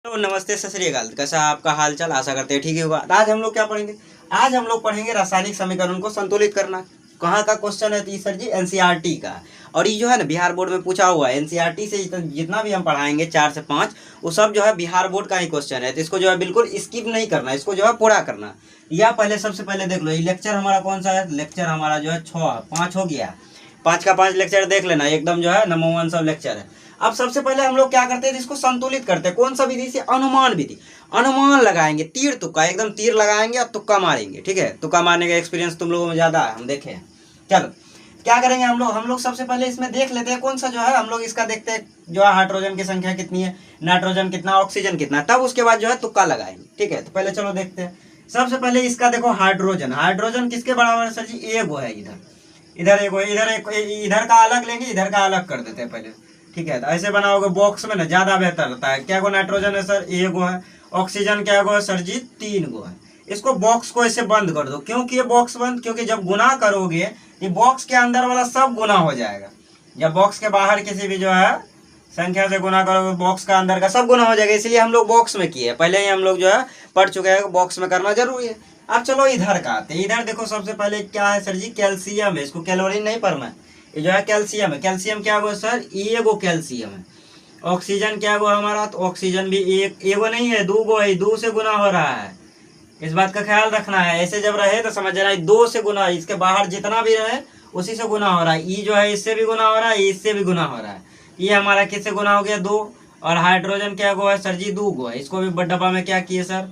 तो नमस्ते, सत श्री अकाल। कैसा है आपका हाल चाल? आशा करते हैं ठीक ही होगा। आज हम लोग क्या पढ़ेंगे? आज हम लोग पढ़ेंगे रासायनिक समीकरण को संतुलित करना। कहाँ का क्वेश्चन है? तो सर जी एनसीईआरटी का। और ये जो है ना बिहार बोर्ड में पूछा हुआ है। एनसीईआरटी से जितना भी हम पढ़ाएंगे 4 से 5 वो सब जो है बिहार बोर्ड का ही क्वेश्चन है। तो इसको जो है बिल्कुल स्किप नहीं करना, इसको जो है पूरा करना। या पहले सबसे पहले देख लो, ये लेक्चर हमारा कौन सा है? लेक्चर हमारा जो है 5 हो गया। 5 का 5 लेक्चर देख लेना, एकदम जो है नंबर 1 सब लेक्चर है। अब सबसे पहले हम लोग क्या करते हैं? इसको संतुलित करते हैं। कौन सा विधि से? अनुमान विधि। अनुमान लगाएंगे, तीर तुक्का, एकदम तीर लगाएंगे और तुक्का मारेंगे। ठीक है, तुक्का मारने का एक्सपीरियंस तुम लोगों में ज्यादा है, हम देखे हैं। चलो क्या करेंगे हम लोग सबसे पहले इसमें देख लेते हैं कौन सा जो है। हम लोग इसका देखते हैं जो है हाइड्रोजन की संख्या कितनी है, नाइट्रोजन कितना, ऑक्सीजन कितना, तब उसके बाद जो है तुक्का लगाएंगे। ठीक है, तो पहले चलो देखते हैं। सबसे पहले इसका देखो हाइड्रोजन। हाइड्रोजन किसके बराबर है सर जी? एगो है। इधर इधर एगो, इधर एक, इधर का अलग लेंगे, इधर का अलग कर देते हैं पहले। ठीक है, तो ऐसे बनाओगे बॉक्स में ना, ज्यादा बेहतर होता है। क्या गो नाइट्रोजन है सर? एगो है। ऑक्सीजन क्या गो है सर जी? 3 गो है। इसको बॉक्स को ऐसे बंद कर दो। क्योंकि ये बॉक्स बंद? क्योंकि जब गुना करोगे ये बॉक्स के अंदर वाला सब गुना हो जाएगा। जब बॉक्स के बाहर किसी भी जो है संख्या से गुना करोगे बॉक्स का अंदर का सब गुना हो जाएगा। इसलिए हम लोग बॉक्स में किए, पहले ही हम लोग जो है पढ़ चुके हैं बॉक्स में करना जरूरी है। अब चलो इधर का आते हैं। इधर देखो सबसे पहले क्या है सर जी? कैल्शियम है। इसको कैलोरी नहीं पढ़ना है, ये जो है कैल्शियम है। कैल्शियम क्या हुआ सर? एगो कैल्शियम है। ऑक्सीजन क्या हुआ हमारा? तो ऑक्सीजन भी एगो नहीं है, 2 गो है। 2 से गुना हो रहा है, इस बात का ख्याल रखना है। ऐसे जब रहे तो समझ जाना 2 से गुना, इसके बाहर जितना भी रहे उसी से गुना हो रहा है। ई जो है इससे भी गुना हो रहा है, इससे भी गुना हो रहा है। ये हमारा किससे गुना हो गया? 2। और हाइड्रोजन क्या गो है सर जी? 2 गो है। इसको भी डब्बा में क्या किए सर?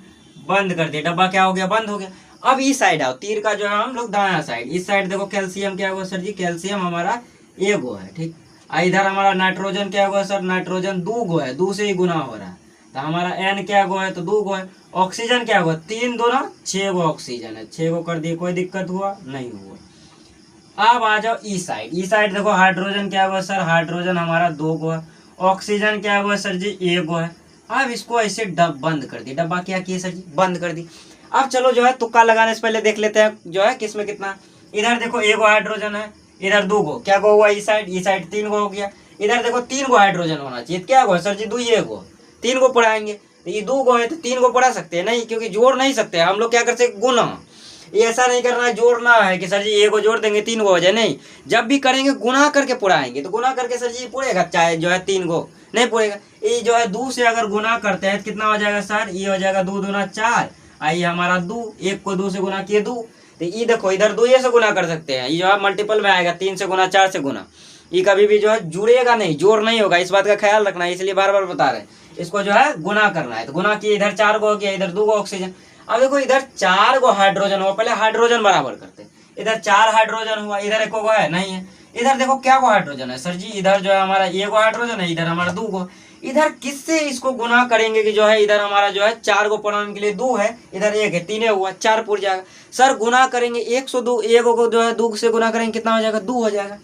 बंद कर दिया। डब्बा क्या हो गया? बंद हो गया। अब इस साइड आओ, तीर का जो है हम लोग दाया साइड, इस साइड देखो कैल्शियम क्या हुआ सर जी? कैल्शियम हमारा एगो है। ठीक, इधर हमारा नाइट्रोजन क्या हुआ सर? नाइट्रोजन 2 गो है, 2 से ही गुना हो रहा है। तो हमारा एन क्या गो है? तो 2 गो है। ऑक्सीजन क्या हुआ? 3 2 ना 6 गो ऑक्सीजन है। 6 गो कर दिए, कोई दिक्कत हुआ नहीं हुआ। अब आ जाओ ई साइड। ई साइड देखो हाइड्रोजन क्या हुआ सर? हाइड्रोजन हमारा 2 गो है। ऑक्सीजन क्या हुआ सर जी? 1 गो है। अब इसको ऐसे बंद कर दी। डब्बा क्या किए सर जी? बंद कर दी। अब चलो जो है तुक्का लगाने से पहले देख लेते हैं जो है किसमें कितना। इधर देखो 1 गो हाइड्रोजन है, इधर 2 गो। क्या गो हुआ? ई साइड 3 गो हो गया। इधर देखो 3 गो हाइड्रोजन होना चाहिए। क्या गो सर जी? 2 ये गो, 3 गो पढ़ाएंगे। तो ये 2 गो है तो 3 गो पढ़ा सकते हैं नहीं, क्योंकि जोड़ नहीं सकते हम लोग। क्या कर सकते? गुना। ये ऐसा नहीं करना है जोड़ना है कि सर जी 1 गो जोड़ देंगे 3 गो हो जाए, नहीं। जब भी करेंगे गुना करके पुराएंगे। तो गुना करके सर जी पुरेगा, चाहे जो है 3 गो नहीं पुरेगा। ये जो है 2 से अगर गुना करते हैं तो कितना हो जाएगा सर? ये हो जाएगा 2 दूना 4। आई हमारा 2, 1 को 2 से गुना किए 2। तो ये देखो इधर 2 ये से गुना कर सकते हैं। ये जो है मल्टीपल में आएगा, 3 से गुना 4 से गुना। ये कभी भी जो है जुड़ेगा नहीं, जोड़ नहीं होगा। इस बात का ख्याल रखना है, इसलिए बार बार बता रहे हैं। इसको जो है गुना करना है। तो गुना किए, इधर 4 गो हो गया, इधर 2 गो ऑक्सीजन। अब देखो इधर 4 गो हाइड्रोजन हुआ, पहले हाइड्रोजन बराबर करते। इधर 4 हाइड्रोजन हुआ, इधर 1 गो है नहीं है। इधर देखो क्या गो हाइड्रोजन है सर जी? इधर जो है हमारा 1 गो हाइड्रोजन है, इधर हमारा 2 गो। इधर किससे इसको गुना करेंगे कि जो है इधर हमारा जो है 4 गो पढ़ाने के लिए 2 है, इधर 1 है, 3 हुआ, 4 पुर जाएगा सर। गुना करेंगे 102, 1 को जो है 2 से गुना करेंगे कितना हो जाएगा? 2 हो जाएगा।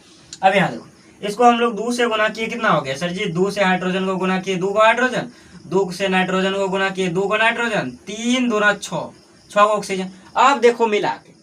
अब यहाँ देखो इसको हम लोग 2 से गुना किए, कितना हो गया सर जी? 2 से हाइड्रोजन को गुना किए 2 गो हाइड्रोजन, 2 से नाइट्रोजन को गुना किए 2 गो नाइट्रोजन, 3 दूना 6 गो ऑक्सीजन। अब देखो मिला के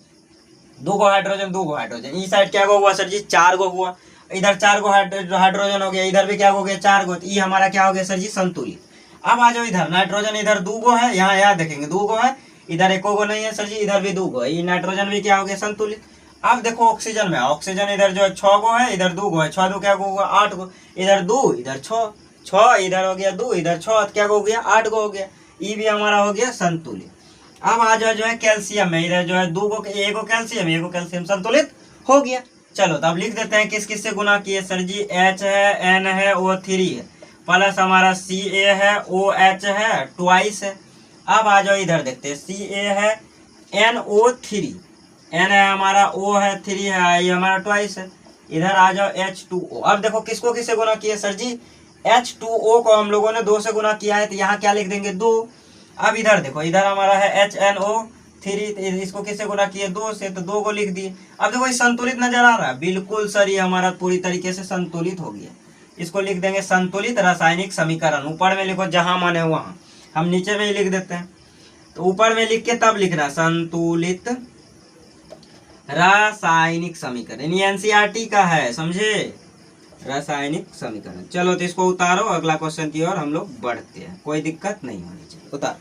2 गो हाइड्रोजन 2 गो हाइड्रोजन। इस साइड क्या गो हुआ सर जी? 4 गो हुआ। इधर 4 गो हाइड्रोजन हो गया, इधर भी क्या हो गया? 4 गो। तो ये हमारा क्या हो गया सर जी? संतुलित। अब आ जाओ इधर नाइट्रोजन, इधर 2 गो है, यहाँ देखेंगे 2 गो है, इधर 1 गो नहीं है सर जी, इधर भी 2 गो है। ये नाइट्रोजन भी क्या हो गया? संतुलित। अब देखो ऑक्सीजन में, ऑक्सीजन इधर जो है 6 गो है, इधर 2 गो है। 6 2 क्या गो हुआ? 8 गो। इधर 2 इधर 6, 6 इधर हो गया 2 इधर 6, क्या हो गया? 8 गो हो गया। ये भी हमारा हो गया संतुलित। अब आ जाओ जो है कैल्शियम में, इधर जो है 2 गो, 1 गो कैल्शियम, 1 गो कैल्शियम संतुलित हो गया। चलो तो अब लिख देते हैं किस किस से गुना किए सर जी? H है, N है, O3 है, प्लस हमारा Ca है, OH है, ट्वाइस है। अब आ जाओ इधर देखते हैं, Ca है, NO3, N है हमारा, O है, 3 है, ये हमारा ट्वाइस है। इधर आ जाओ H2O। अब देखो किसको किससे गुना किए सर जी? H2O को हम लोगों ने 2 से गुना किया है, तो यहाँ क्या लिख देंगे? 2। अब इधर देखो, इधर हमारा है HNO3, इसको किससे गुना किए? 2 से, तो 2 को लिख दिए। अब देखो ये संतुलित नजर आ रहा है? बिल्कुल सर, ये हमारा पूरी तरीके से संतुलित हो गया। इसको लिख देंगे संतुलित रासायनिक समीकरण। ऊपर में लिखो जहां मन है वहां, हम नीचे में ही लिख देते हैं। तो ऊपर में लिख के तब लिखना संतुलित रासायनिक समीकरण। एनसीईआरटी का है, समझे? रासायनिक समीकरण। चलो तो इसको उतारो, अगला क्वेश्चन की ओर हम लोग बढ़ते हैं, कोई दिक्कत नहीं होनी चाहिए। उतारो।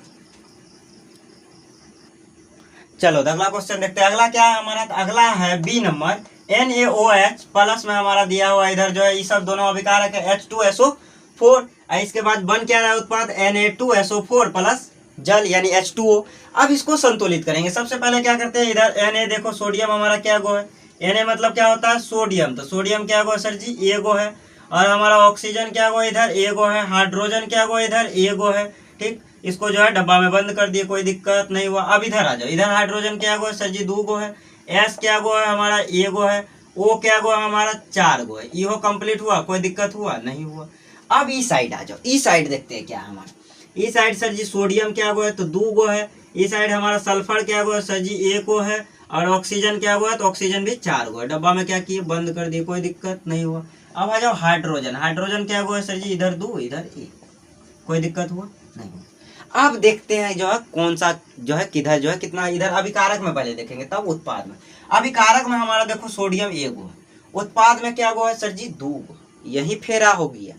चलो तो अगला क्वेश्चन देखते हैं। अगला क्या है हमारा? तो अगला है बी नंबर, NaOH प्लस में हमारा दिया हुआ इधर जो है ये सब दोनों अभिकारक है H2SO4। इसके बाद बन क्या रहा है उत्पाद Na2SO4 प्लस जल यानी H2O। अब इसको संतुलित करेंगे। सबसे पहले क्या करते हैं, इधर Na देखो सोडियम हमारा क्या गो है, Na मतलब क्या होता है सोडियम, तो सोडियम क्या गो है सर जी ए गो है। और हमारा ऑक्सीजन क्या गो इधर ए गो है, हाइड्रोजन क्या गो इधर ए गो है। ठीक, इसको जो है डब्बा में बंद कर दिए, कोई दिक्कत नहीं हुआ। अब इधर आ जाओ, इधर हाइड्रोजन क्या गो है सर जी 2 गो है, एस क्या गो है हमारा ए गो है, ओ क्या गो है हमारा 4 गो है। इहो कंप्लीट हुआ, कोई दिक्कत हुआ नहीं हुआ। अब ई साइड आ जाओ, ई साइड देखते हैं क्या है हमारा। ई साइड सर जी सोडियम क्या गो है तो 2 गो है। ई साइड हमारा सल्फर क्या गो है सर जी 1 गो है। और ऑक्सीजन क्या गो है तो ऑक्सीजन भी 4 गो है। डब्बा में क्या किए, बंद कर दिए, कोई दिक्कत नहीं हुआ। अब आ जाओ हाइड्रोजन, हाइड्रोजन क्या गो है सर जी इधर 2 इधर 1, कोई दिक्कत हुआ नहीं हुआ। अब देखते हैं जो है कौन सा जो है किधर जो है कितना, इधर अभिकारक में पहले देखेंगे तब उत्पाद में। अभिकारक में हमारा देखो सोडियम 1 गो है, उत्पाद में क्या गो है सर जी 2 गो, यही फेरा हो गया।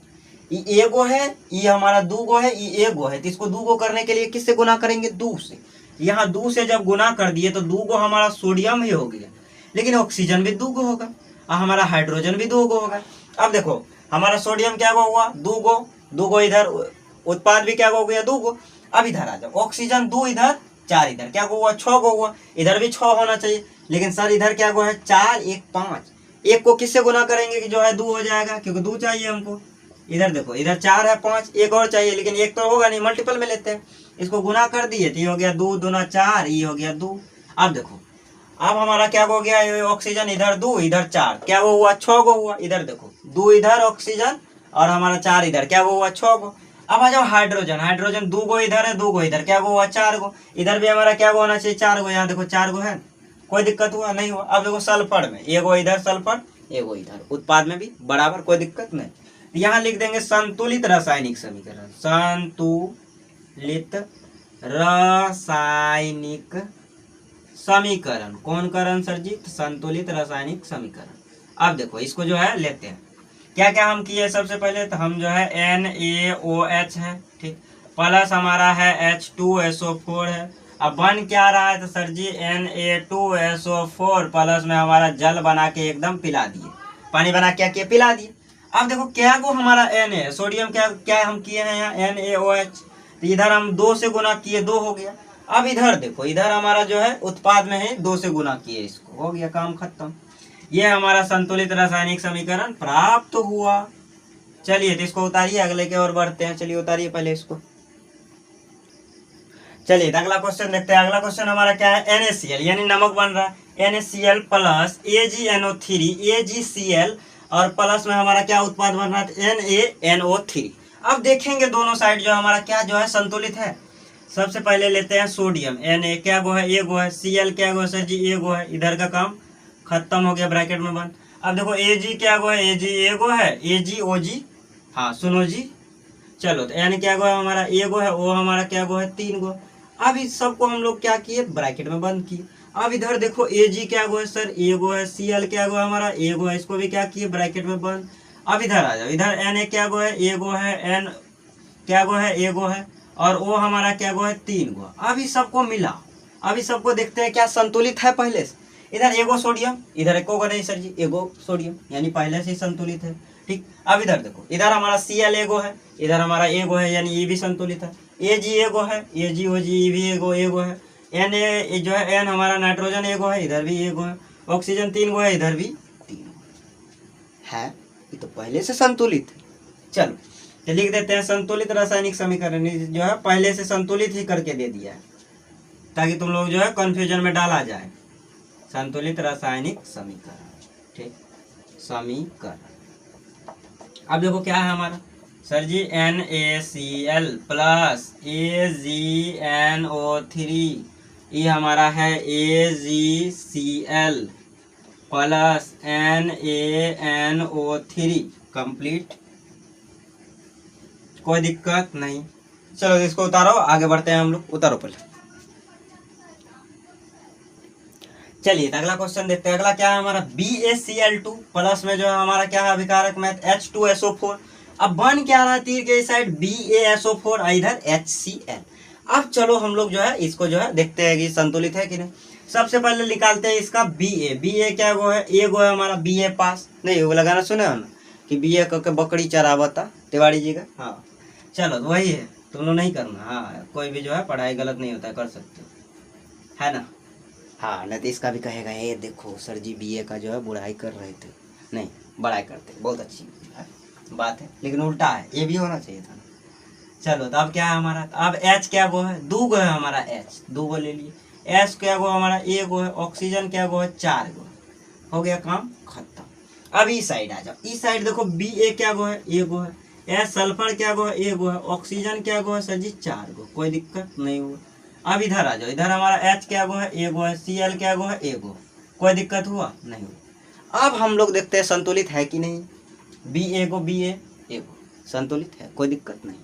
ये 1 गो है, ये हमारा 2 गो है, ये 1 गो है, तो इसको 2 गो करने के लिए किससे गुना करेंगे 2 से। यहाँ 2 से जब गुना कर दिए तो 2 गो हमारा सोडियम ही हो गया, लेकिन ऑक्सीजन भी 2 गो होगा और हमारा हाइड्रोजन भी 2 गो होगा। अब देखो हमारा सोडियम क्या गो हुआ 2 गो, 2 गो इधर, उत्पाद भी क्या गो हो गया 2 गो। अब इधर आ जाओ, ऑक्सीजन 2 इधर 4 इधर, क्या गो हुआ 6 गो हुआ। इधर भी 6 होना चाहिए, लेकिन सर इधर क्या गो है 4 1 5, एक को किससे गुना करेंगे कि जो है 2 हो जाएगा, क्योंकि 2 चाहिए हमको। इधर देखो इधर 4 है 5, एक और चाहिए, लेकिन एक तो होगा नहीं, मल्टीपल में लेते हैं। इसको गुना कर दिए तो ये हो गया 2 दूना 4, ये हो गया 2। अब देखो अब हमारा क्या हो गया, ऑक्सीजन इधर 2 इधर 4, क्या वो हुआ 6 गो हुआ। इधर देखो 2 इधर ऑक्सीजन और हमारा 4 इधर, क्या वो हुआ 6 गो। अब आ जाओ हाइड्रोजन, हाइड्रोजन 2 गो इधर है 2 गो इधर, क्या गो हुआ 4 गो। इधर भी हमारा क्या गो होना चाहिए 4 गो, यहाँ देखो 4 गो है, कोई दिक्कत हुआ नहीं हुआ। अब देखो सल्फर में 1 गो इधर सल्फर 1 गो इधर, उत्पाद में भी बराबर, कोई दिक्कत नहीं। यहाँ लिख देंगे संतुलित रासायनिक समीकरण, संतुलित रासायनिक समीकरण। कौन करण सर जी, संतुलित रासायनिक समीकरण। अब देखो इसको जो है लेते हैं, क्या क्या हम किए। सबसे पहले तो हम जो है NaOH है, ठीक, प्लस हमारा है H2SO4 है। अब बन क्या रहा है तो सर जी Na2SO4 प्लस में हमारा जल बना के एकदम पिला दिए, पानी बना क्या किए पिला दिए। अब देखो क्या को हमारा Na सोडियम क्या क्या हम किए हैं यहाँ NaOH, तो इधर हम 2 से गुना किए 2 हो गया। अब इधर देखो इधर हमारा जो है उत्पाद में है 2 से गुना किए, इसको हो गया काम खत्म। ये हमारा संतुलित रासायनिक समीकरण प्राप्त हुआ। चलिए तो इसको उतारिए, अगले की ओर बढ़ते हैं। चलिए उतारिए पहले इसको। चलिए अगला क्वेश्चन देखते हैं। अगला क्वेश्चन हमारा क्या है, NaCl यानी नमक बन रहा है NaCl प्लस AgNO3 AgCl और प्लस में हमारा क्या उत्पाद बन रहा है NaNO3। अब देखेंगे दोनों साइड जो हमारा क्या जो है संतुलित है। सबसे पहले लेते हैं सोडियम, Na क्या गो है 1 गो है, Cl क्या गो है सर जी 1 गो है, इधर का काम खत्म हो गया, ब्रैकेट में बंद। अब देखो Ag क्या गो है, Ag 1 गो है, AgOG, हाँ सुनो जी। चलो तो N क्या गो है हमारा 1 गो है, O हमारा क्या गो है 3 गो। अब इस सबको हम लोग क्या किए ब्रैकेट में बंद किए। अब इधर देखो Ag क्या गो है सर 1 गो है, Cl क्या गो है हमारा 1 गो है, इसको भी क्या किए ब्रैकेट में बंद। अब इधर आ जाओ, इधर Na क्या गो है 1 गो है, N क्या गो है 1 गो है और O हमारा क्या गो है 3 गो। अब इस सबको मिला, अब इस सबको देखते हैं क्या संतुलित है पहले से। इधर 1 गो सोडियम, इधर 1 गो नहीं सर जी 1 गो सोडियम, यानी पहले से ही संतुलित है, ठीक। अब इधर देखो इधर हमारा Cl 1 गो है, इधर हमारा 1 गो है, यानी ये भी संतुलित है। Ag 1 गो है, AgOG ये भी 1 गो है। Na जो है N हमारा नाइट्रोजन 1 गो है, इधर भी 1 गो है। ऑक्सीजन 3 गो है, इधर भी 3 गो है। ये तो पहले से संतुलित है। चलो तो लिख देते हैं संतुलित रासायनिक समीकरण, जो है पहले से संतुलित ही करके दे दिया है, ताकि तुम लोग जो है कंफ्यूजन में डाला जाए। संतुलित रासायनिक समीकरण, ठीक, समीकरण। अब देखो क्या है हमारा सर जी NaCl प्लस AgNO3, ये हमारा है AgCl प्लस NaNO3 कंप्लीट, कोई दिक्कत नहीं। चलो इसको उतारो, आगे बढ़ते हैं हम लोग। उतारो पहले। चलिए तो अगला क्वेश्चन देखते हैं। अगला क्या है हमारा, BaCl2 प्लस में जो है हमारा क्या है अभिकारक मैथ H2SO4। अब बन क्या रहा है तीर के इस साइड BaSO4, इधर HCl। अब चलो हम लोग जो है इसको जो है देखते हैं कि संतुलित है कि नहीं। सबसे पहले निकालते हैं इसका Ba क्या गो है, ए गो है हमारा Ba पास, नहीं वो लगाना सुने हो ना कि Ba करके बकरी चरावता तिवारी जी का। हाँ चलो तो वही है, तुम लोग नहीं करना। हाँ कोई भी जो है पढ़ाई गलत नहीं होता, कर सकते हो, है ना। हाँ नहीं तो इसका भी कहेगा ये देखो सर जी BA का जो है बुराई कर रहे थे, नहीं बड़ाई करते, बहुत अच्छी बात है, लेकिन उल्टा है, ये भी होना चाहिए था ना। चलो तो अब क्या है हमारा, अब H क्या गो है, 2 गो है हमारा H, 2 गो ले लिए। S क्या गो हमारा, A गो है। ऑक्सीजन क्या गो है, 4 गो। हो गया काम खत्म। अब इस साइड आ जाओ, इस साइड देखो Ba क्या गो है, A गो है। S सल्फर क्या गो है, A गो है। ऑक्सीजन क्या गो है सर जी, 4 गो, कोई दिक्कत नहीं हुआ। अब इधर आ जाओ, इधर हमारा H क्या गो है, A गो है। Cl क्या गो है, A गो, कोई दिक्कत हुआ नहीं हुआ। अब हम लोग देखते हैं संतुलित है कि नहीं। Ba को Ba, A गो संतुलित है, कोई दिक्कत नहीं।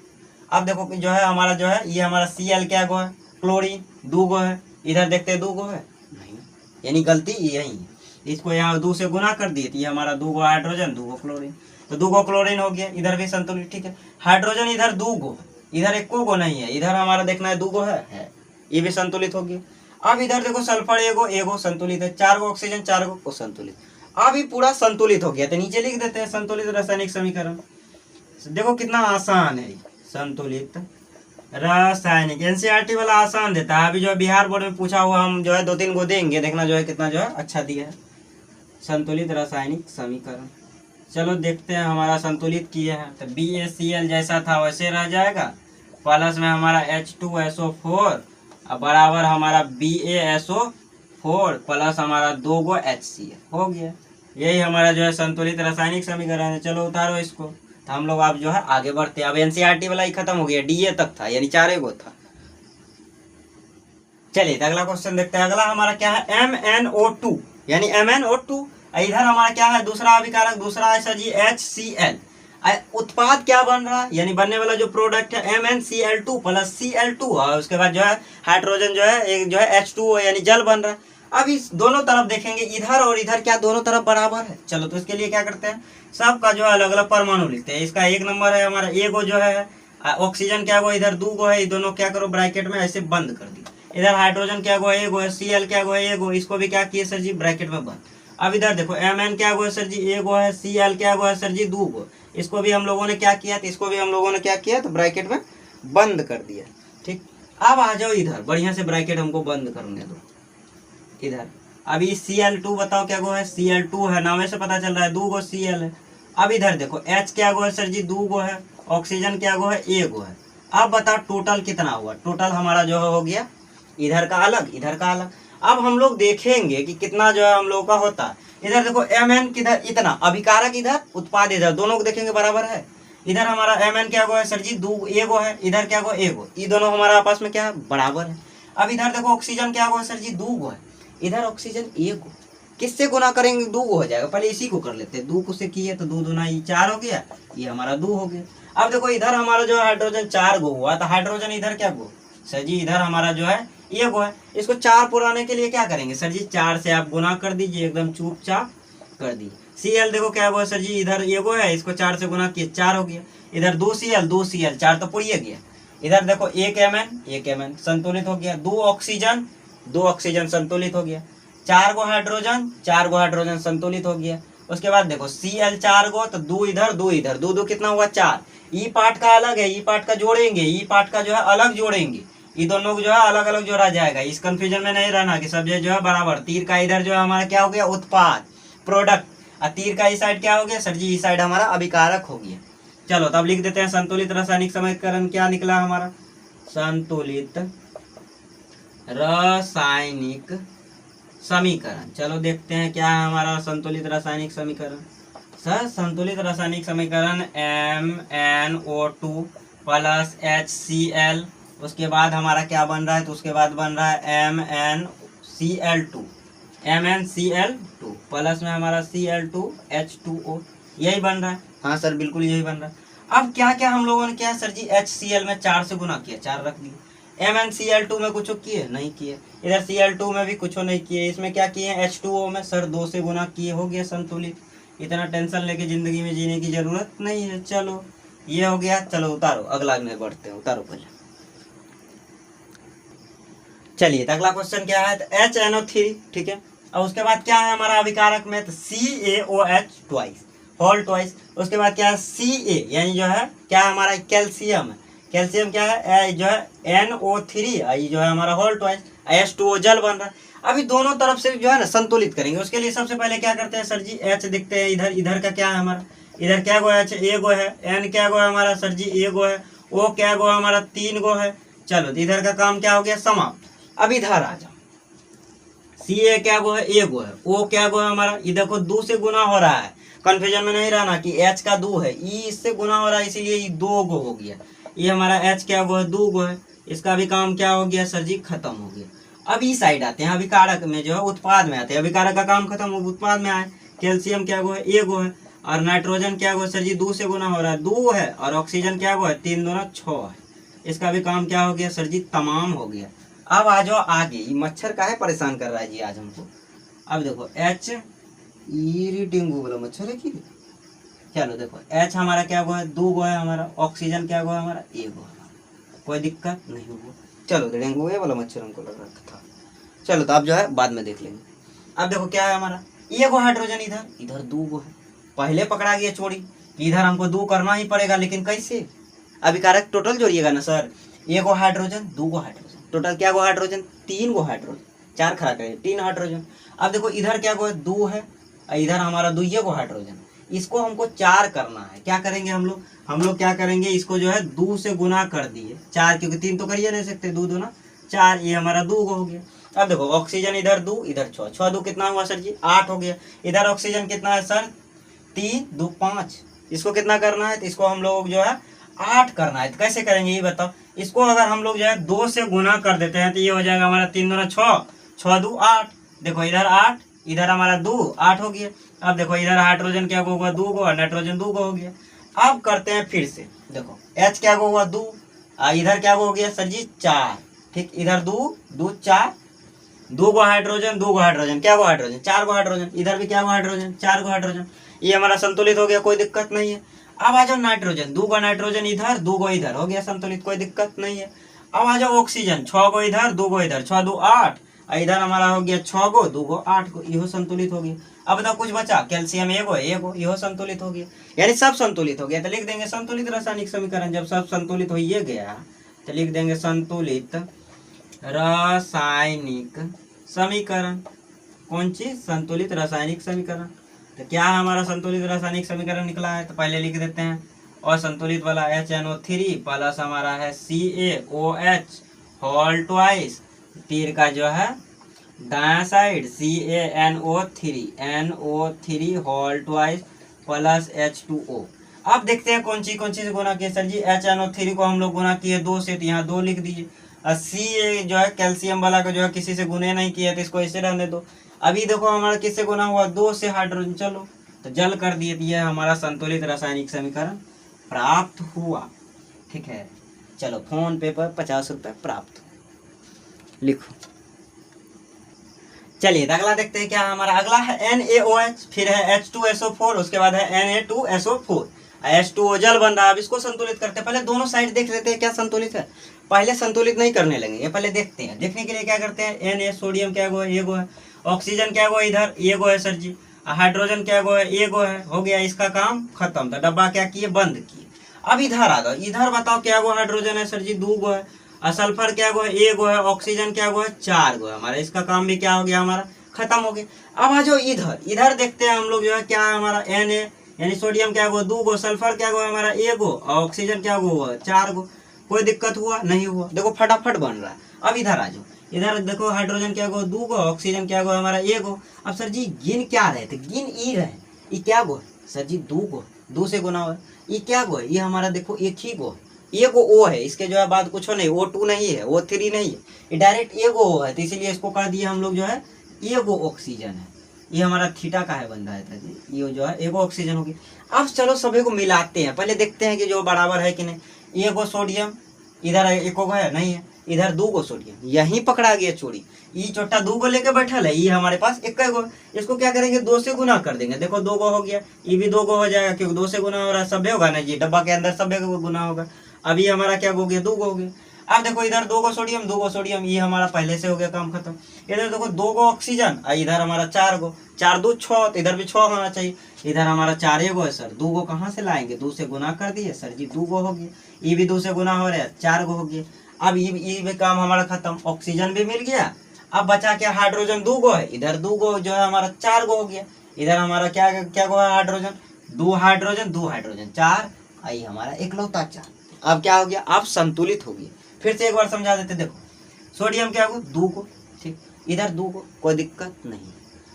अब देखो कि जो है हमारा जो है ये हमारा Cl क्या गो है, क्लोरीन 2 गो है। इधर देखते हैं 2 गो है नहीं, यानी गलती यही है, इसको यहाँ 2 से गुना कर दिए तो ये हमारा 2 गो हाइड्रोजन 2 गो क्लोरीन, तो 2 गो क्लोरीन हो गया। इधर भी संतुलित, ठीक है। हाइड्रोजन इधर 2 गो है, इधर 1 गो नहीं है, इधर हमारा देखना है 2 गो है, ये भी संतुलित हो गया। अब इधर देखो सल्फर एगो संतुलित है, 4 गो ऑक्सीजन 4 गो संतुलित। अब ये पूरा संतुलित हो गया, तो नीचे लिख देते हैं संतुलित रासायनिक समीकरण। देखो कितना आसान है, संतुलित रासायनिक एनसीईआरटी वाला आसान देता है। अभी जो है बिहार बोर्ड में पूछा हुआ हम जो है 2-3 गो देंगे, देखना जो है कितना जो है अच्छा दिया है। संतुलित रासायनिक समीकरण, चलो देखते हैं हमारा संतुलित किए हैं तो BaCl जैसा था वैसे रह जाएगा, प्लस में हमारा H2SO4 और बराबर हमारा BaSO4 प्लस हमारा 2 गो HCl हो गया। यही हमारा जो है संतुलित रासायनिक समीकरण है। चलो उतारो इसको, तो हम लोग अब जो है आगे बढ़ते हैं। अब एनसीईआरटी वाला ही खत्म हो गया, DA तक था यानी 4 गो था। चलिए तो अगला क्वेश्चन देखते हैं। अगला हमारा क्या है, MnO2 यानी MnO2। इधर हमारा क्या है दूसरा अभिकारक, दूसरा है सर जी HCl। उत्पाद क्या बन रहा है, यानी बनने वाला जो प्रोडक्ट है MnCl2 प्लस Cl2, और उसके बाद जो है हाइड्रोजन जो है एक जो है H2O यानी जल बन रहा है। अब इस दोनों तरफ देखेंगे, इधर और इधर क्या दोनों तरफ बराबर है। चलो तो इसके लिए क्या करते हैं, सबका जो है अलग अलग परमाणु लिखते हैं। इसका 1 नंबर है हमारा A गो जो है, ऑक्सीजन क्या गो इधर 2 गो है, ये दोनों क्या करो ब्रैकेट में ऐसे बंद कर दी। इधर हाइड्रोजन क्या गो है, A गो है। Cl क्या गो है, A गो, इसको भी क्या किए सर जी ब्रैकेट में बंद। अब इधर देखो Mn क्या गो है सर जी, A गो है। Cl क्या गो है सर जी, 2 गो, इसको भी हम लोगों ने क्या किया, तो इसको भी हम लोगों ने क्या किया, तो ब्रैकेट में बंद कर दिया। ठीक, अब आ जाओ इधर, बढ़िया से ब्रैकेट हमको बंद करने दो इधर। अभी Cl2 बताओ क्या गो है, Cl2 है, नाम से पता चल रहा है 2 गो Cl है। अब इधर देखो H क्या गो है सर जी, 2 गो है। ऑक्सीजन क्या गो है, A गो है। अब बताओ टोटल कितना हुआ, टोटल हमारा जो हो गया इधर का अलग इधर का अलग। अब हम लोग देखेंगे कि कितना जो है हम लोग का होता है। इधर देखो Mn किधर इतना, अभिकारक इधर, उत्पाद इधर, दोनों को देखेंगे बराबर है। इधर हमारा Mn क्या गो है सर जी, 2 A गो है। इधर क्या गो, A गो, ये दोनों हमारा आपस में क्या है बराबर है। अब इधर देखो ऑक्सीजन क्या गो है सर जी, 2 गो है। इधर ऑक्सीजन 1 गो, किससे गुना करेंगे, 2 गो हो जाएगा। पहले इसी को कर लेते हैं, 2 को से किए तो 2 दूना ये 4 हो गया, ये हमारा 2 हो गया। अब देखो इधर हमारा जो है हाइड्रोजन 4 गो हुआ, तो हाइड्रोजन इधर क्या गो सर जी, इधर हमारा जो है 1 गो है। इसको 4 पुराने के लिए क्या करेंगे सर जी, 4 से आप गुना कर दीजिए, एकदम चुपचाप कर दी। Cl देखो क्या हुआ सर जी, इधर 1 गो है, इसको 4 से गुना किए 4 हो गया। इधर 2 Cl 4 तो पुड़िए गया। इधर देखो 1 Mn संतुलित हो गया। 2 ऑक्सीजन संतुलित हो गया। 4 गो हाइड्रोजन संतुलित हो गया। उसके बाद देखो Cl 4 गो, तो 2 इधर 2 इधर, 2 2 कितना हुआ 4। ई पार्ट का अलग है, ई पार्ट का जोड़ेंगे, ई पार्ट का जो है अलग जोड़ेंगे, ये दोनों को जो है अलग अलग जोड़ा जाएगा। इस कंफ्यूजन में नहीं रहना कि सब जो है बराबर। तीर का इधर जो है हमारा क्या हो गया, उत्पाद प्रोडक्ट, और तीर का इस साइड क्या हो गया सर जी, इस साइड हमारा अभिकारक हो गया। चलो तब लिख देते हैं संतुलित रासायनिक समीकरण क्या निकला हमारा, संतुलित रासायनिक समीकरण। चलो देखते हैं क्या है हमारा संतुलित रासायनिक समीकरण। सर संतुलित रासायनिक समीकरण MnO2 प्लस HCl, उसके बाद हमारा क्या बन रहा है, तो उसके बाद बन रहा है MnCl2 प्लस में हमारा Cl2H2O, यही बन रहा है। हाँ सर बिल्कुल यही बन रहा है। अब क्या क्या हम लोगों ने किया सर जी, HCl में 4 से गुना किया, 4 रख दिया। MnCl2 में कुछ किए नहीं किए, इधर Cl2 में भी कुछ नहीं किए, इसमें क्या किए H2O में सर 2 से गुना किए, हो गया संतुलित। इतना टेंशन लेके जिंदगी में जीने की जरूरत नहीं है। चलो ये हो गया, चलो उतारो, अगला में बढ़ते हैं, उतारो पहले। चलिए तो अगला क्वेश्चन क्या है, तो HNO3, ठीक है। और उसके बाद क्या है हमारा अभिकारक में, तो CaOH ट्वाइस, होल ट्वाइस। उसके बाद क्या है Ca, यानी जो है क्या हमारा कैल्शियम है, कैल्शियम क्या है जो है NO3, ये जो है हमारा होल ट्वाइस, H2O जल बन रहा है। अभी दोनों तरफ से जो है ना संतुलित करेंगे। उसके लिए सबसे पहले क्या करते हैं सर जी, H दिखते हैं इधर, इधर का क्या है हमारा, इधर क्या गो है, ए गो है, N क्या गो है हमारा सर जी, ए गो है, O क्या गो है हमारा 3 गो है। चलो तो इधर का काम क्या हो गया, समाप्त। अब इधर आ जाओ, Ca क्या गो है, ए गो है, O क्या गो है हमारा, ये देखो 2 से गुना हो रहा है, कंफ्यूजन में नहीं रहना कि H का 2 है, E इससे गुना हो रहा है, इसीलिए ये 2 गो हो गया। ये हमारा H क्या गो है, 2 गो है, इसका भी काम क्या हो गया सर जी, खत्म हो गया। अब इस साइड आते हैं, अभिकारक में जो है उत्पाद में आते हैं, अभिकारक का काम खत्म हो, उत्पाद में आए। कैल्शियम क्या गो है, ए गो है, और नाइट्रोजन क्या गो सर जी, 2 से गुना हो रहा है, 2 है, और ऑक्सीजन क्या गो है, 3 दूना 6 है। इसका भी काम क्या हो गया सर जी, तमाम हो गया। अब आ जाओ आगे, ये मच्छर काहे परेशान कर रहा है जी आज हमको। अब देखो H, ये डेंगू वाला मच्छर है कि, चलो देखो H हमारा क्या गो है, 2 गो है हमारा, ऑक्सीजन क्या गो है हमारा, 1 गो है, कोई दिक्कत नहीं होगा। चलो तो डेंगू ये वाला मच्छर हमको लग रहा था। चलो तो अब जो है बाद में देख लेंगे। अब देखो क्या है हमारा, ये गो हाइड्रोजन इधर, इधर 2 गो है, पहले पकड़ा गया चोरी, इधर हमको 2 करना ही पड़ेगा, लेकिन कैसे, अभिकारक टोटल जोड़िएगा ना सर, 1 गो हाइड्रोजन, 2 गो हाइड्रोजन, टोटल क्या गो हाइड्रोजन, 3 गो हाइड्रोजन, 4 खड़ा करें 3 हाइड्रोजन। अब देखो इधर क्या गो है, 2 है, इधर हमारा 2 गो हाइड्रोजन, इसको हमको 4 करना है। क्या करेंगे हम लोग क्या करेंगे, इसको जो है 2 से गुना कर दिए 4, क्योंकि 3 तो करिए नहीं सकते, 2 दूना 4, ये हमारा 2 गो हो गया। अब देखो ऑक्सीजन इधर 2, इधर 6, 6 2 कितना हुआ सर जी, 8 हो गया। इधर ऑक्सीजन कितना है सर, 3 2 5, इसको कितना करना है, तो इसको हम लोग जो है 8 करना है। तो कैसे करेंगे ये बताओ, इसको अगर हम लोग जो है 2 से गुना कर देते हैं तो ये हो जाएगा हमारा 3 दूना 6, 6 2 8, देखो इधर 8, इधर हमारा 2, 8 हो गया। अब देखो इधर हाइड्रोजन क्या होगा, 2 गो, नाइट्रोजन 2 गो हो गया। अब करते हैं फिर से, देखो H क्या होगा 2, इधर क्या हो गया सर जी 4, ठीक, इधर 2 2 4, 2 गो हाइड्रोजन, 2 गो हाइड्रोजन, क्या गो हाइड्रोजन, 4 गो हाइड्रोजन, इधर भी क्या गो हाइड्रोजन, 4 गो हाइड्रोजन, ये हमारा संतुलित हो गया, कोई दिक्कत नहीं है। अब आ जाओ नाइट्रोजन, 2 गो नाइट्रोजन इधर, 2 गो इधर, हो गया संतुलित, कोई दिक्कत नहीं है। अब आ जाओ ऑक्सीजन, 6 गो इधर, 2 गो इधर, 6 2 8, इधर हमारा हो गया 6 गो, 2 गो 8 गो, इहो संतुलित हो गया। अब बताओ कुछ बचा, कैल्शियम एगो, इहो संतुलित हो गया, यानी सब संतुलित हो गया। तो लिख देंगे संतुलित रासायनिक समीकरण, जब सब संतुलित हो ही गया तो लिख देंगे संतुलित रासायनिक समीकरण। कौन चीज, संतुलित रासायनिक समीकरण। तो क्या है हमारा संतुलित रासायनिक समीकरण निकला है, तो पहले लिख देते हैं, और संतुलित वाला HNO3 प्लस हमारा है CaOH होल ट्वाइस, तीर का जो है दायां side NO3 whole twice plus H2O। अब देखते हैं कौन सी से गुना किए सर जी, HNO3 को हम लोग गुना किए 2 से, तो यहाँ 2 लिख दीजिए। Ca जो है कैल्शियम वाला को जो है किसी से गुने नहीं किया, तो इसको ऐसे रहने दो। अभी देखो हमारा किससे गुना हुआ, 2 से हाइड्रोजन, चलो तो जल कर दिए, तो यह हमारा संतुलित रासायनिक समीकरण प्राप्त हुआ, ठीक है। चलो फोन पे पर 50 रुपये प्राप्त, लिखो। चलिए अगला देखते हैं क्या है हमारा, अगला है NaOH, फिर है H2SO4, उसके बाद है Na2SO4, H2O जल बन रहा है। अब इसको संतुलित करते हैं, पहले दोनों साइड देख लेते हैं क्या संतुलित है, पहले संतुलित नहीं करने लगेंगे, पहले देखते हैं। देखने के लिए क्या करते हैं, Na सोडियम क्या गो है, ए गो है, ऑक्सीजन क्या गो इधर, ए गो है सर जी, हाइड्रोजन क्या गो है, ए गो है, हो गया, इसका काम खत्म। तो डब्बा क्या किए, बंद किए। अब इधर आ जाओ, इधर बताओ क्या गो हाइड्रोजन है सर जी, 2 गो है, सल्फर क्या गो है, 1 गो है, ऑक्सीजन क्या गो है, 4 गो है हमारा, इसका काम भी क्या हो गया हमारा, खत्म हो गया। अब आ जाओ इधर देखते हैं हम लोग जो है क्या है हमारा, Na यानी सोडियम क्या गो 2 गो, सल्फर क्या गो है हमारा 1 गो, और ऑक्सीजन क्या गो है 4 गो, कोई दिक्कत हुआ नहीं हुआ, देखो फटाफट बन रहा है। अब इधर आ जाओ, इधर देखो हाइड्रोजन क्या गो 2 गो, ऑक्सीजन क्या गो हमारा 1 गो। अब सर जी गिन क्या रहे थे, गिन ई रहे, ये क्या गो सर जी, 2 गो, 2 से गुना हुआ, ये क्या गो है, ये हमारा देखो एक ही गो, ये गो O है, इसके जो है बाद कुछ नहीं, O2 नहीं है, O3 नहीं है, ये डायरेक्ट ए गो है, तो इसीलिए इसको कर दिए हम लोग जो है ए गो ऑक्सीजन है। ये हमारा थीटा का है बन रहा था जी, ये जो है एगो ऑक्सीजन होगी। अब चलो सभी को मिलाते हैं, पहले देखते हैं कि जो बराबर है कि नहीं। एगो सोडियम इधर एको गो है नहीं है, इधर 2 गो सोडियम, यहीं पकड़ा गया चोरी। ई चोटा 2 गो लेके बैठल है, ये हमारे पास 1 गो। इसको क्या करेंगे 2 से गुना कर देंगे। देखो 2 गो हो गया, ये भी 2 गो हो जाएगा क्योंकि 2 से गुना हो रहा है, सभ्य होगा ना जी, डब्बा के अंदर सभ्य को गुना होगा। अब ये हमारा क्या हो गया 2 गो हो गया। अब देखो इधर 2 गो सोडियम 2 गो सोडियम, ये हमारा पहले से हो गया काम खत्म। इधर देखो 2 गो ऑक्सीजन और इधर हमारा 4 गो, 4 2 6, तो इधर भी 6 होना चाहिए। इधर हमारा 4 गो है सर, 2 गो कहाँ से लाएंगे, 2 से गुना कर दिए सर जी, 2 गो हो गया। ये भी 2 से गुना हो रहा है, 4 गो हो गया। अब ये भी काम हमारा खत्म, ऑक्सीजन भी मिल गया। अब बचा क्या, हाइड्रोजन 2 गो है, इधर 2 गो जो है हमारा 4 गो हो गया। इधर हमारा क्या क्या गो है, हाइड्रोजन 2 हाइड्रोजन 2 हाइड्रोजन 4, आई हमारा इकलौता 4। अब क्या हो गया, अब संतुलित हो गया। फिर से एक बार समझा देते, देखो सोडियम क्या हो 2 गो, ठीक, इधर 2 गो, कोई दिक्कत नहीं।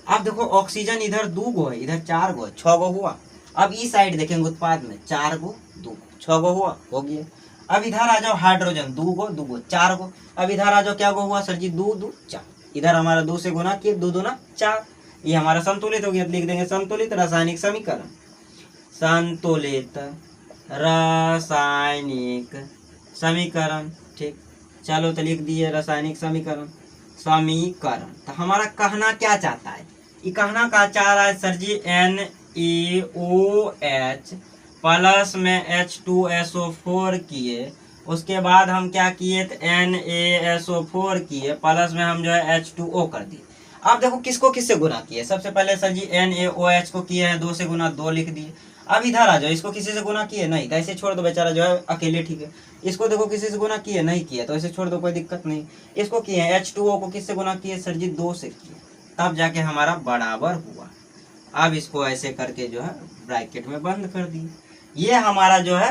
अब देखो ऑक्सीजन इधर 2 गो है, इधर 4 गो है, 6 गो हुआ। अब इस साइड देखेंगे उत्पाद में 4 गो 2 गो, 6 गो हुआ, हो गया। अब इधर आ जाओ हाइड्रोजन 2 गो 2 गो 4 गो। अब इधर आ जाओ क्या गो हुआ सर जी 2 2 4, इधर हमारा 2 से गुना किए 2 2 ना 4, ये हमारा संतुलित हो गया। लिख देंगे संतुलित रासायनिक समीकरण, संतुलित रासायनिक समीकरण, ठीक। चलो तो लिख दिए रासायनिक समीकरण, समीकरण। तो हमारा कहना क्या चाहता है, ये कहना का चाह रहा है सर जी NaOH प्लस में H2SO4 किए, उसके बाद हम क्या किए NaSO4 किए, प्लस में हम जो है H2O कर दिए। अब देखो किसको किससे गुना किए, सबसे पहले सर जी NaOH को किए हैं 2 से गुना, 2 लिख दिए। अब इधर आ जाओ, इसको किसी से गुना किए नहीं, तो ऐसे छोड़ दो, बेचारा जो है अकेले ठीक है। इसको देखो किसी से गुना किए नहीं किया, तो ऐसे छोड़ दो, कोई दिक्कत नहीं। इसको किए H2O को किससे गुना किए सर जी 2 से किए, तब जाके हमारा बराबर हुआ। अब इसको ऐसे करके जो है ब्रैकेट में बंद कर दिए। ये हमारा जो है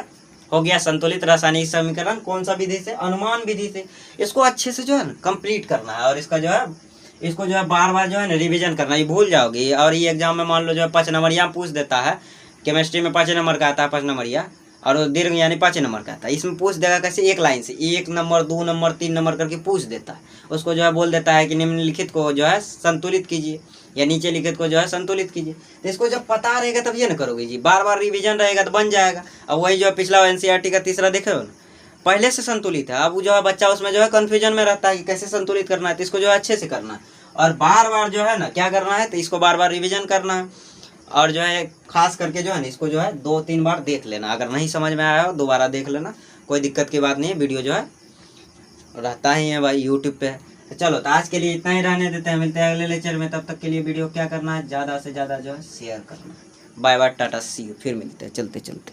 हो गया संतुलित रासायनिक समीकरण। कौन सा विधि से, अनुमान विधि से। इसको अच्छे से जो है कंप्लीट करना है, और इसका जो है इसको जो है बार बार जो है ना रिवीजन करना, ये भूल जाओगे। और ये एग्जाम में मान लो जो है 5 नंबरिया पूछ देता है, केमिस्ट्री में 5 नंबर का आता है 5 नंबरिया, और दीर्घ यानी 5 नंबर का आता है। इसमें पूछ देगा कैसे, एक लाइन से 1 नंबर 2 नंबर 3 नंबर करके पूछ देता है। उसको जो है बोल देता है कि निम्नलिखित को जो है संतुलित कीजिए, या नीचे लिखित को जो है संतुलित कीजिए। तो इसको जब पता रहेगा तब ये ना करोगे जी, बार बार रिवीजन रहेगा तो बन जाएगा। अब वही जो है पिछला NCERT का तीसरा देखे हो ना, पहले से संतुलित है। अब जो है बच्चा उसमें जो है कन्फ्यूजन में रहता है कि कैसे संतुलित करना है, तो इसको जो है अच्छे से करना है, और बार बार जो है ना क्या करना है, तो इसको बार बार रिवीजन करना है। और जो है खास करके जो है ना इसको जो है 2-3 बार देख लेना, अगर नहीं समझ में आया हो दोबारा देख लेना, कोई दिक्कत की बात नहीं है। वीडियो जो है रहता ही है भाई यूट्यूब पे। तो चलो तो आज के लिए इतना ही रहने देते हैं, मिलते हैं अगले लेक्चर में। तब तक के लिए वीडियो क्या करना है, ज़्यादा से ज़्यादा जो है शेयर करना है। बाय बाय, टाटा, सी यू, फिर मिलते हैं चलते चलते।